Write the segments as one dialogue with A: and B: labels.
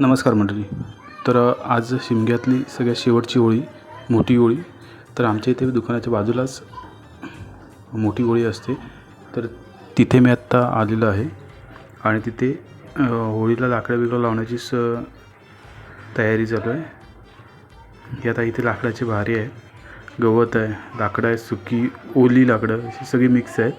A: नमस्कार मंडळी. तर आज शिमग्यातली सगळ्यात शेवटची होळी, मोठी होळी. तर आमच्या इथे दुकानाच्या बाजूलाच मोठी होळी असते. तर तिथे मी आत्ता आलेलो आहे आणि तिथे होळीला लाकडं लावण्याची तयारी चालू आहे. ही आता इथे लाकडाची भारी आहे, गवत आहे, लाकडं आहे, सुकी ओली लाकडं अशी सगळी मिक्स आहेत.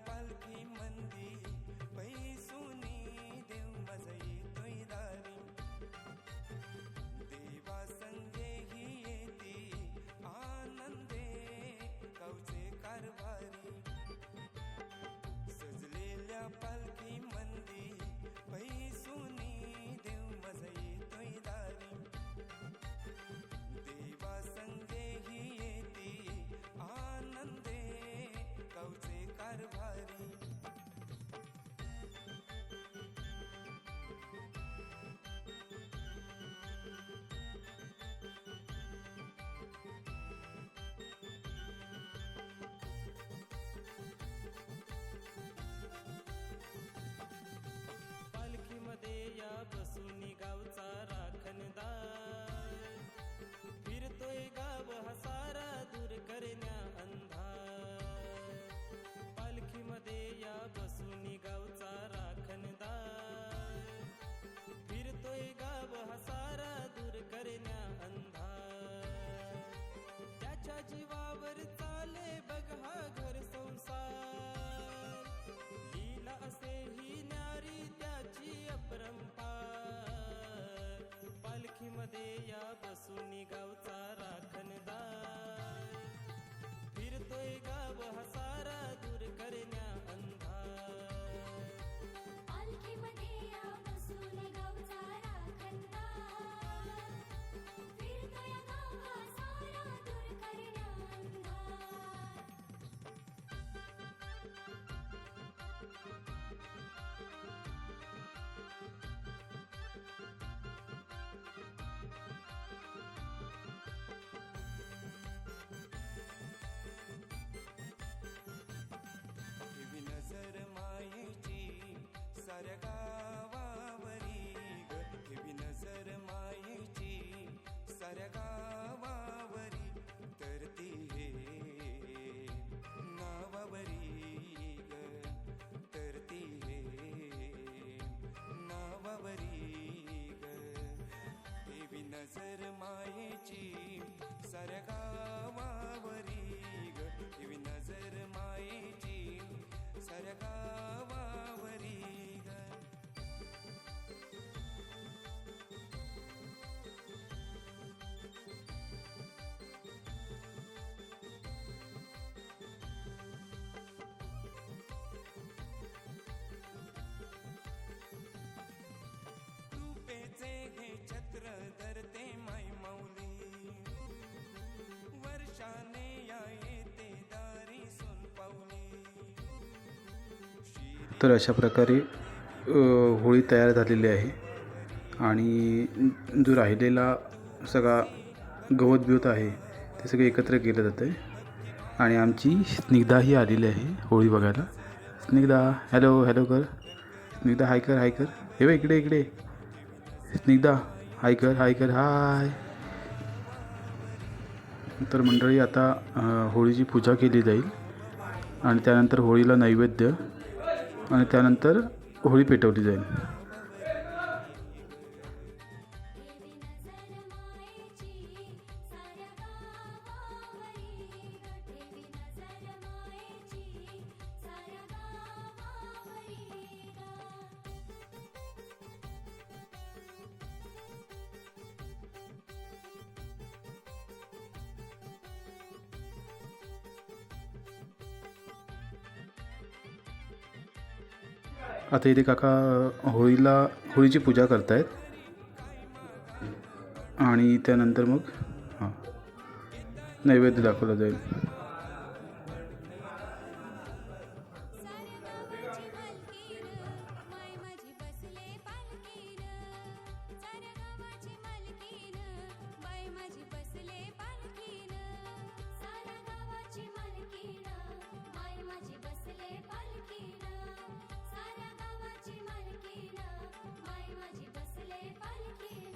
B: पालखी मंदी पैसुनी देव माझा येतोय दारी, देवा संगे ही येती आनंदे गावचे कारभारी. सजलेल्या पालखी मंदी पैसुनी देव माझा येतोय दारी, देवा संगे ही येती आनंदे गावचे कारभारी. पालखीमध्ये या बसूनी गावचा राखणदार, फिरतोय गाव हा सारा दूर करण्या अंधार. पालखीमध्ये या बसूनी गावचा राखणदार, फिरतोय गाव हा सारा दूर करण्या अंधार. त्याच्या जीवावर चाले बघ हा घर संसार, लीला असे ही न्यारी त्याची अपरंपार. पालखीमध्ये या बसूनी गावचा राखणदार, फिरतोय गाव हा सारा दूर करण्या अंधार.
C: पालखीमध्ये या बसूनी गावचा राखणदार, फिरतोय गाव हा सारा दूर करण्या अंधार.
B: ठेवी नजर मायेची साऱ्या गावावरी ग, ठेवी नजर मायेची साऱ्या गावावरी, तर ती हे नावावरी ग, तर ती हे नावावरी ग. ठेवी नजर मायेची साऱ्या गावावरी ग, ठेवी नजर मायेची साऱ्या गावावरी ग. कृपेचे हे छत्र धरते माय माऊली, वर्षाने या येते दारी सोनपावली.
A: तर अशा प्रकारे होळी तयार झालेली आहे आणि जो राहिलेला सगळा गवत बिवत आहे ते सगळे एकत्र केलं जातं आहे. आणि आमची स्निग्धाही आलेली आहे होळी बघायला. स्निग्धा, हॅलो हॅलो कर. स्निग्धा हाय कर, हाय कर. हे बघ इकडे इकडे. स्निग्धा हाय कर, हाय कर, हाय. तर मंडळी आता होळीची पूजा केली जाईल आणि त्यानंतर होळीला नैवेद्य आणि त्यानंतर होळी पेटवली जाईल.
C: ठेवी नजर मायेची साऱ्या गावावरी,
A: आता इथे काका होळीची पूजा करतायत आणि त्यानंतर मग हां नैवेद्य दाखवला जाईल.
C: साऱ्या गावाची मालकीण माय माझी बसले पालकीण साऱ्या गावाची मालकीण बाय माझी बसले पालकीण साऱ्या गावाची मालकीण माय माझी बसले पालकीण साऱ्या गावाची मालकीण माय माझी बसले पालकीण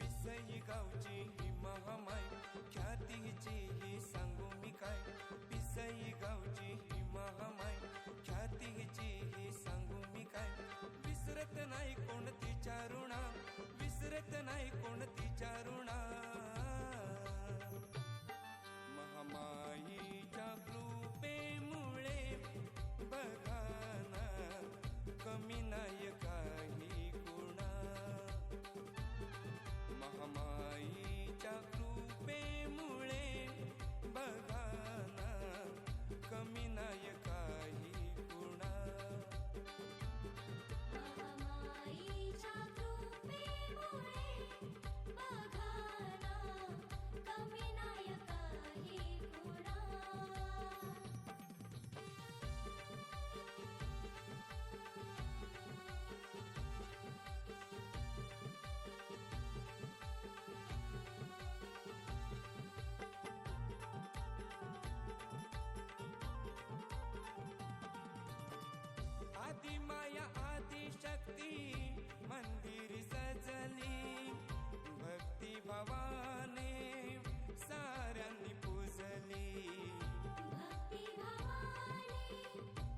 B: पिसई गावची ही महामाई ख्यातीची ही सांगू मी काय. पिसई गावची ही महामाई ख्यातीची ही सांगू मी काय. विसरत नाही कोणतीच्या ऋणा विसरत नाही कोणतीच्या ऋणा. महामाईच्या कृपेमुळे बघाना कमी नाही काही गुणा. महामाईच्या कृपेमुळे बघाना कमी नाही काही गुणा.
C: महामाईच्या कृपेमुळे बघाना कमी नाही काही गुणा.
B: आदि माया आदि शक्ती मंदिर सजली. भक्ती भावाने साऱ्यांनी पूजली.
C: भक्ती भावाने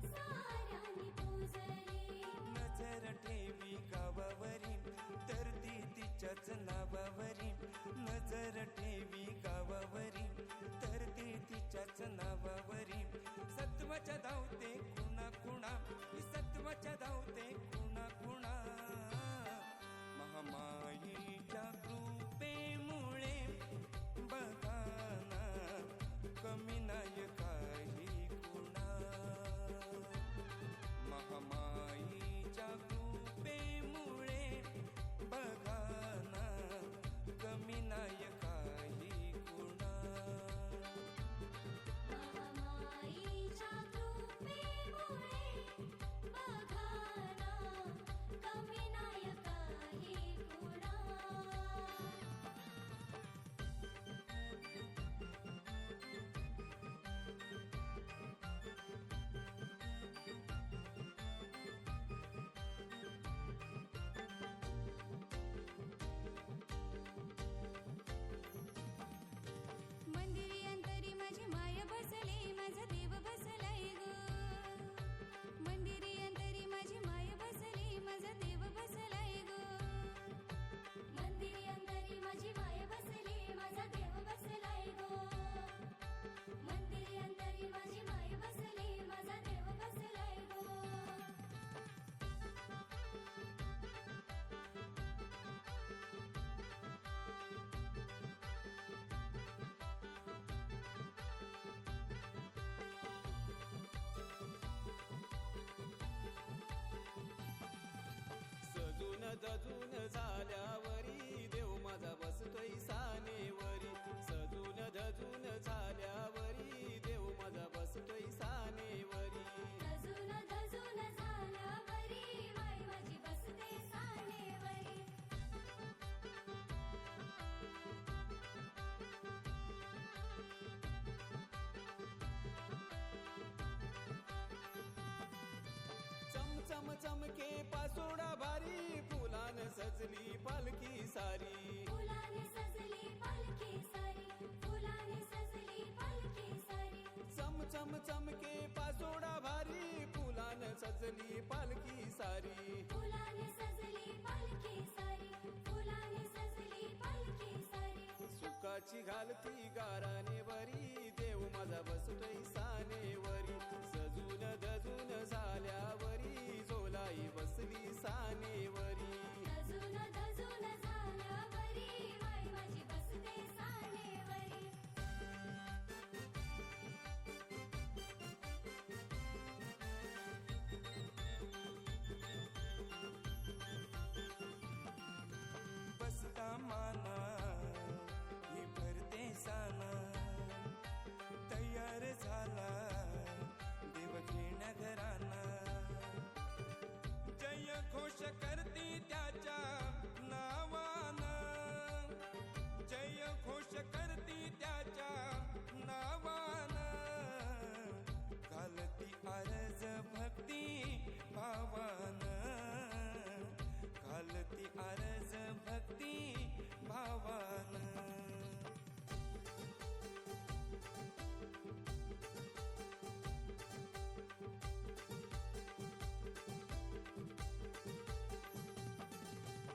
C: साऱ्यांनी पूजली.
B: नजर ठेवी गावावरी तर ती तिच्याच नावावरी. नजर ठेवी गावावरी तर ती तिच्याच नावावरी. सत्वाच्या धावते कुणा कुणा सत्वाच्या धावते कुणा कुणा. महामाईच्या कृपेमुळे बघाना कमी नाही काही गुणा. महामाईच्या कृपेमुळे बघाना कमी नाही काही गुणा.
C: महामाईच्या कृपेमुळे बघाना कमी नाही काही गुणा. मंदिरी अंतरी माझी माय बसले माझा देव बसलाय ग. मंदिरी अंतरी माझी माय बसले माझा देव बसलाय ग. मंदिरी अंतरी माझी माय बसले माझा देव बसलाय ग. मंदिरी अंतरी माझी माय बसले माझा देव बसलाय ग.
D: सजून धजून झाल्यावरी देव माझा बसतोय सानेवरी. सजून धजून झाल्यावरी देव माझा बसतोय सानेवरी.
C: धजून धजून झाल्यावरी माय माझी बसते सानेवरी.
D: चमचम चमके पासोडा भारी फुलान सजली पालखी सारी.
C: फुलाने सजली पालखी सारी. फुलाने सजली पालखी सारी.
D: चमचम चमके पासोडा भारी फुलान सजली पालखी सारी.
C: फुलाने सजली पालखी सारी. फुलाने सजली पालखी सारी.
D: सुखाची घालती गाराने वरी देव माझा बसतोय सानेवरी सजून धजून झाल्यावरी झोलाई बसली सानेवरी
C: धजून धजून झाल्यावरी माय माझी बसते सानेवरी
B: बसता माना ही भरते साना तयार झाला देव घेण्या घराना जय घोष करती त्याच्या नावानं जय घोष करती त्याच्या नावानं घालती आरज भक्ती भावानं घालती आरज भक्ती भावानं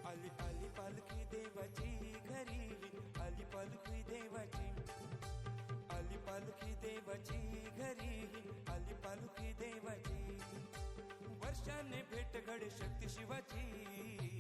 B: आली आली पालखी देवाची घरी आली पालखी देवाची आली पालखी देवाची घरी आली पालखी देवाची वर्षाने भेट घड शक्ती शिवाची